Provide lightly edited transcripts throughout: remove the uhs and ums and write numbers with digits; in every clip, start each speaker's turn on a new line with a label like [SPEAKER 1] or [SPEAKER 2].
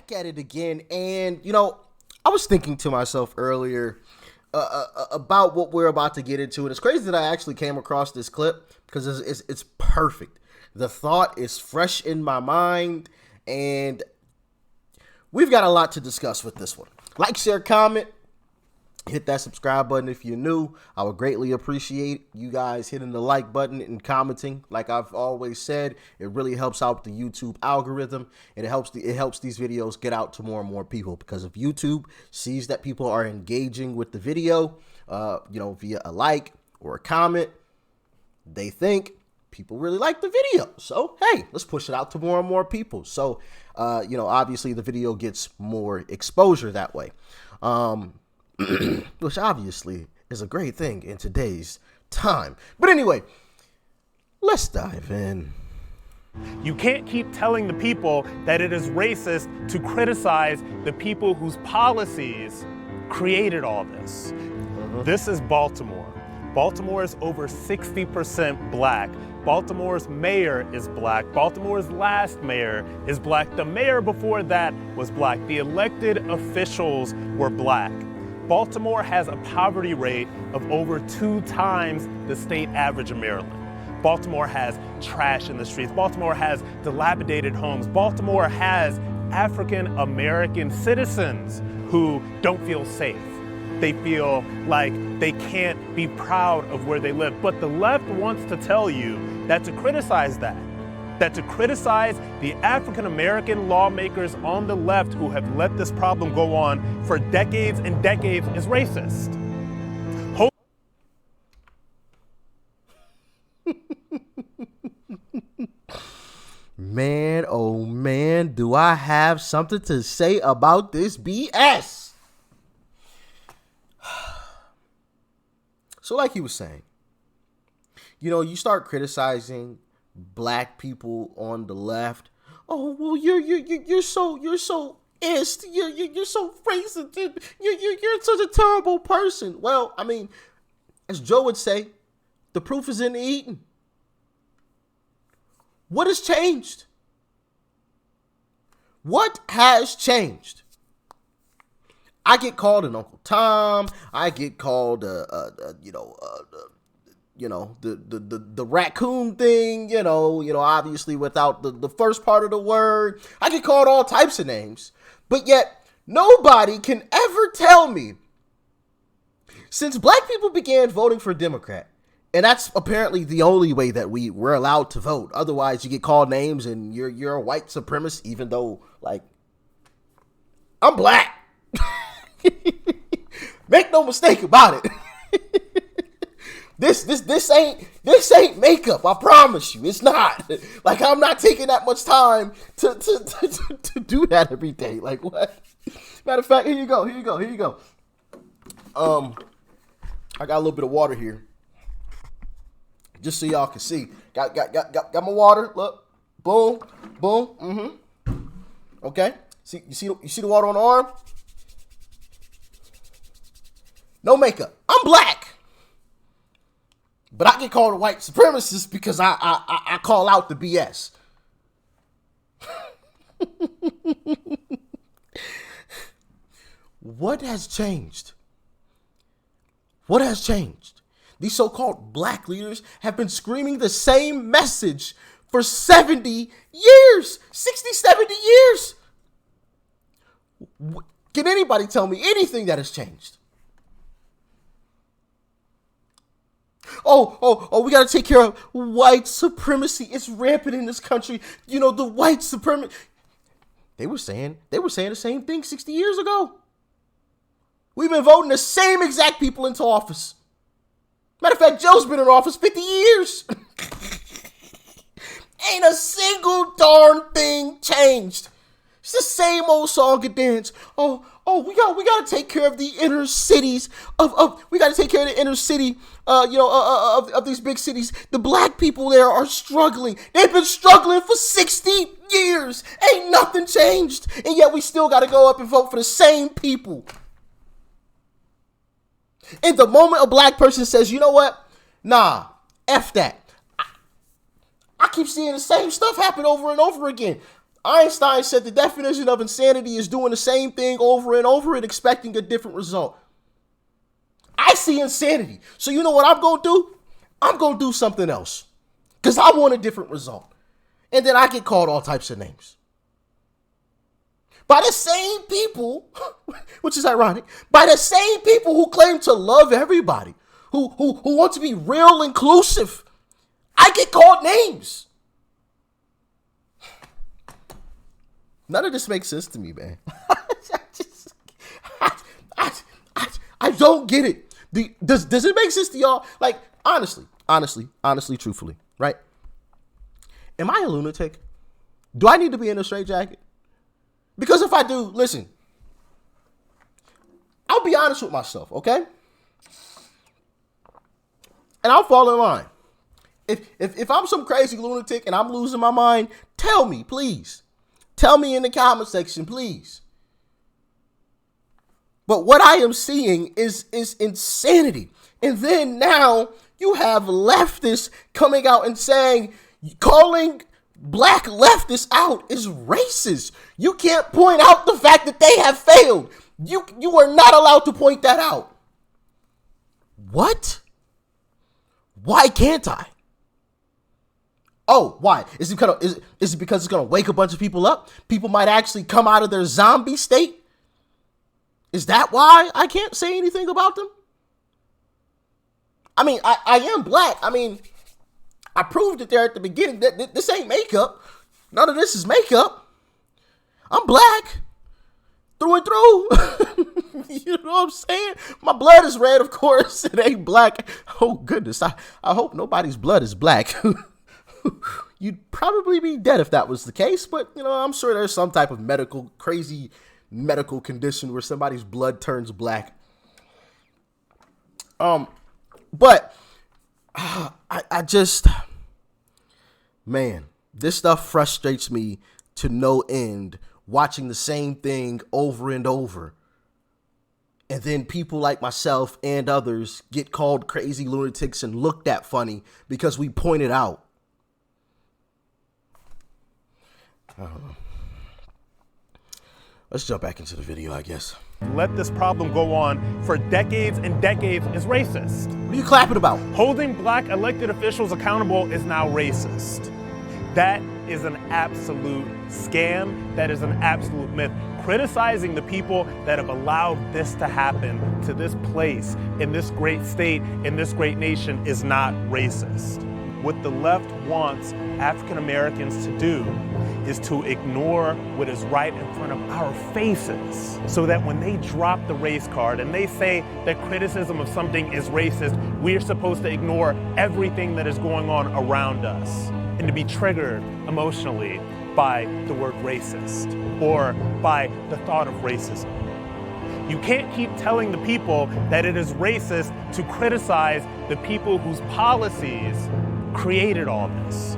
[SPEAKER 1] back at it again. And, I was thinking to myself earlier about what we're about to get into. And it's crazy that I actually came across this clip because it's perfect. The thought is fresh in my mind. And we've got a lot to discuss with this one. Like, share, comment. Hit that subscribe button if you're new. I would greatly appreciate you guys hitting the like button and commenting. Like I've always said, it really helps out the YouTube algorithm, and it helps these videos get out to more and more people, because if YouTube sees that people are engaging with the video, via a like or a comment, they think people really like the video. So, hey, let's push it out to more and more people. So, obviously the video gets more exposure that way. Which obviously is a great thing in today's time. But anyway, let's dive in.
[SPEAKER 2] You can't keep telling the people that it is racist to criticize the people whose policies created all this. This is Baltimore. Baltimore is over 60% black. Baltimore's mayor is black. Baltimore's last mayor is black. The mayor before that was black. The elected officials were black. Baltimore has a poverty rate of over 2 times the state average in Maryland. Baltimore has trash in the streets. Baltimore has dilapidated homes. Baltimore has African American citizens who don't feel safe. They feel like they can't be proud of where they live. But the left wants to tell you that to criticize that to criticize the African American lawmakers on the left who have let this problem go on for decades and decades is racist.
[SPEAKER 1] Man, oh man, do I have something to say about this BS. So like he was saying, you start criticizing black people on the left. Oh, well, you're so ist. You're so racist. You're such a terrible person. Well, I mean, as Joe would say, the proof is in the eating. What has changed? What has changed? I get called an Uncle Tom. I get called the raccoon thing, obviously without the first part of the word. I get called all types of names, but yet nobody can ever tell me, since black people began voting for Democrat, and that's apparently the only way that we're allowed to vote. Otherwise, you get called names and you're a white supremacist, even though, like, I'm black. Make no mistake about it. This ain't makeup. I promise you, it's not. Like, I'm not taking that much time to do that every day. Like, what? Matter of fact, here you go. I got a little bit of water here, just so y'all can see. Got my water. Look, boom. Okay. See, you see the water on the arm? No makeup. I'm black. But I get called a white supremacist because I call out the BS. What has changed? What has changed? These so-called black leaders have been screaming the same message for 70 years, 60, 70 years. Can anybody tell me anything that has changed? Oh, we got to take care of white supremacy. It's rampant in this country. The white supremacy. They were saying the same thing 60 years ago. We've been voting the same exact people into office. Matter of fact, Joe's been in office 50 years. Ain't a single darn thing changed. It's the same old song and dance. Oh, we got to take care of the inner cities we got to take care of the inner city, of these big cities. The black people there are struggling. They've been struggling for 60 years. Ain't nothing changed. And yet we still got to go up and vote for the same people. And the moment a black person says, you know what? Nah, F that. I keep seeing the same stuff happen over and over again. Einstein said the definition of insanity is doing the same thing over and over and expecting a different result. I see insanity. So you know what I'm going to do? I'm going to do something else because I want a different result. And then I get called all types of names. By the same people, which is ironic, by the same people who claim to love everybody, who want to be real inclusive. I get called names. None of this makes sense to me, man. I don't get it. Does it make sense to y'all? Like, honestly, truthfully, right? Am I a lunatic? Do I need to be in a straitjacket? Because if I do, listen, I'll be honest with myself, okay? And I'll fall in line. If I'm some crazy lunatic and I'm losing my mind, tell me, please. Tell me in the comment section, please. But what I am seeing is insanity. And then now you have leftists coming out and saying, calling black leftists out is racist. You can't point out the fact that they have failed. You are not allowed to point that out. What? Why can't I? Oh, why? Is it because it's gonna wake a bunch of people up? People might actually come out of their zombie state. Is that why I can't say anything about them? I mean, I am black. I mean, I proved it there at the beginning that this ain't makeup. None of this is makeup. I'm black through and through. You know what I'm saying? My blood is red, of course. It ain't black. Oh, goodness. I hope nobody's blood is black. You'd probably be dead if that was the case. But, you know, I'm sure there's some type of crazy medical condition where somebody's blood turns black. But I just, man, this stuff frustrates me to no end, watching the same thing over and over. And then people like myself and others get called crazy lunatics and looked at funny because we pointed out. I don't know. Let's jump back into the video, I guess.
[SPEAKER 2] Let this problem go on for decades and decades is racist.
[SPEAKER 1] What are you clapping about?
[SPEAKER 2] Holding black elected officials accountable is now racist. That is an absolute scam. That is an absolute myth. Criticizing the people that have allowed this to happen to this place, in this great state, in this great nation is not racist. What the left wants African Americans to do is to ignore what is right in front of our faces, so that when they drop the race card and they say that criticism of something is racist, we are supposed to ignore everything that is going on around us and to be triggered emotionally by the word racist or by the thought of racism. You can't keep telling the people that it is racist to criticize the people whose policies created all this.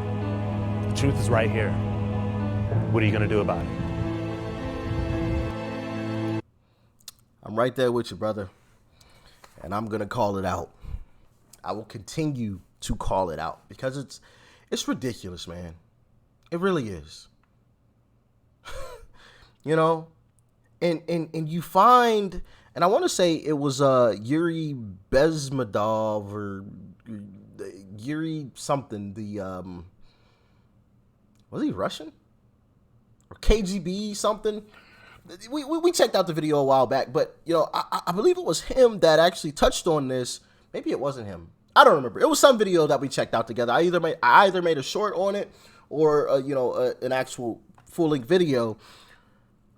[SPEAKER 2] The truth is right here. What are you going to do about it?
[SPEAKER 1] I'm right there with you, brother. And I'm going to call it out. I will continue to call it out because it's ridiculous, man. It really is. You know, and you find, and I want to say it was Yuri Bezmedov or Yuri something. Was he Russian or KGB something? We checked out the video a while back, but you know, I believe it was him that actually touched on this. Maybe it wasn't him. I don't remember. It was some video that we checked out together. I either made a short on it or an actual full-length video.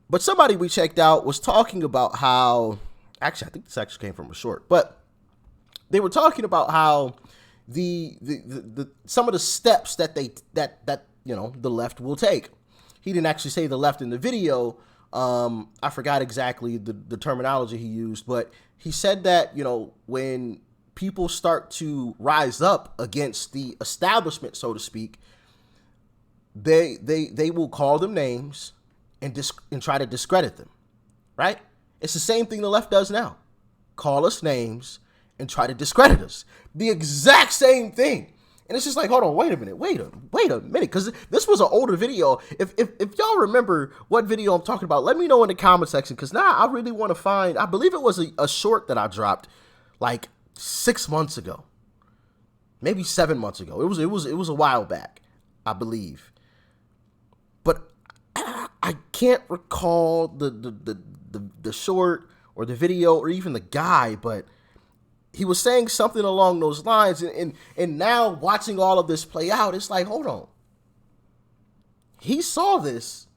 [SPEAKER 1] But somebody we checked out was talking about how, actually, I think this actually came from a short, but they were talking about how the some of the steps that the left will take. He didn't actually say the left in the video. I forgot exactly the terminology he used, but he said that, you know, when people start to rise up against the establishment, so to speak, they will call them names and try to discredit them, right? It's the same thing the left does now. Call us names and try to discredit us. The exact same thing. And it's just like, hold on, wait a minute, because this was an older video. If y'all remember what video I'm talking about, let me know in the comment section, because now I really want to find, I believe it was a short that I dropped like 6 months ago, maybe 7 months ago. It was a while back, I believe, but I can't recall the short or the video or even the guy, but he was saying something along those lines, and now watching all of this play out, it's like, hold on. He saw this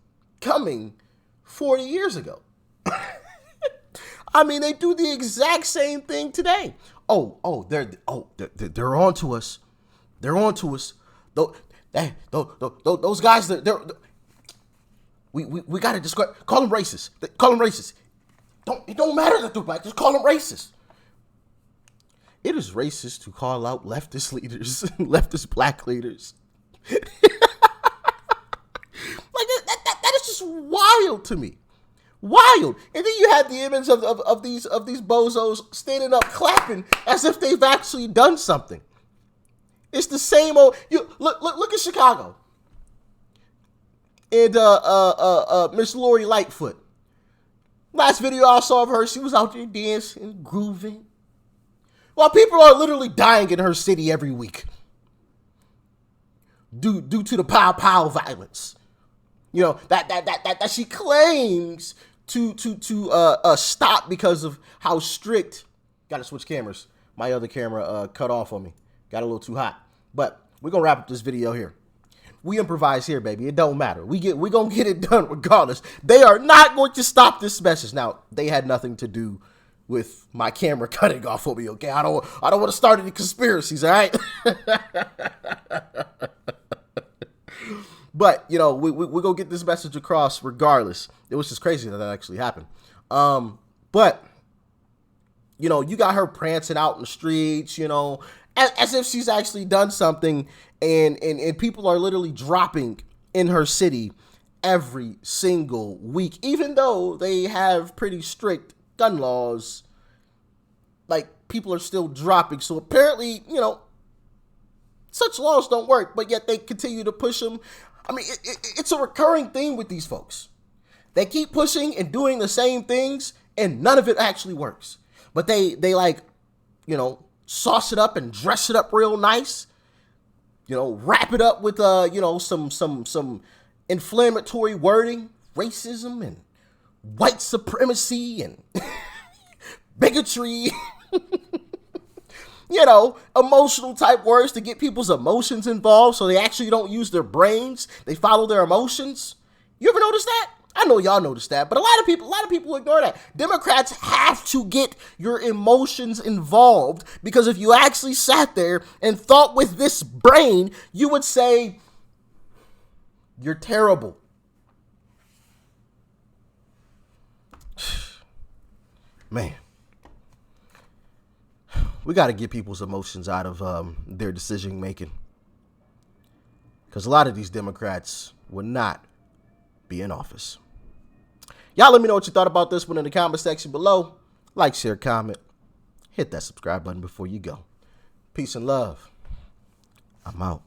[SPEAKER 1] coming 40 years ago. I mean, they do the exact same thing today. They're on to us. They're on to us. Those guys, we gotta describe. Call them racist. Call them racist. It don't matter that they're black. Just call them racist. It is racist to call out leftist leaders, leftist black leaders. Like that is just wild to me. Wild. And then you have the image of these bozos standing up clapping as if they've actually done something. It's the same old. You look at Chicago. And Miss Lori Lightfoot. Last video I saw of her, she was out there dancing, grooving. While people are literally dying in her city every week due to the pow violence, you know, that she claims to stop because of how strict. Gotta switch cameras. My other camera cut off on me. Got a little too hot. But we're gonna wrap up this video here. We improvise here, baby. It don't matter. We gonna get it done regardless. They are not going to stop this message. Now, they had nothing to do with my camera cutting off on me, okay? I don't want to start any conspiracies, all right? But, you know, we're going to get this message across regardless. It was just crazy that actually happened. But, you know, you got her prancing out in the streets, you know, as if she's actually done something, and people are literally dropping in her city every single week, even though they have pretty strict gun laws. Like, people are still dropping. So apparently, you know, such laws don't work, but yet they continue to push them. I mean, it's a recurring theme with these folks. They keep pushing and doing the same things, and none of it actually works. But they like, you know, sauce it up and dress it up real nice. You know, wrap it up with you know, some inflammatory wording, racism and white supremacy and bigotry, you know, emotional type words to get people's emotions involved so they actually don't use their brains. They follow their emotions. You ever notice that? I know y'all noticed that, but a lot of people ignore that. Democrats have to get your emotions involved, because if you actually sat there and thought with this brain, you would say, you're terrible. Man, we got to get people's emotions out of their decision making, because a lot of these Democrats will not be in office. Y'all let me know what you thought about this one in the comment section below. Like, share, comment, hit that subscribe button before you go. Peace and love. I'm out.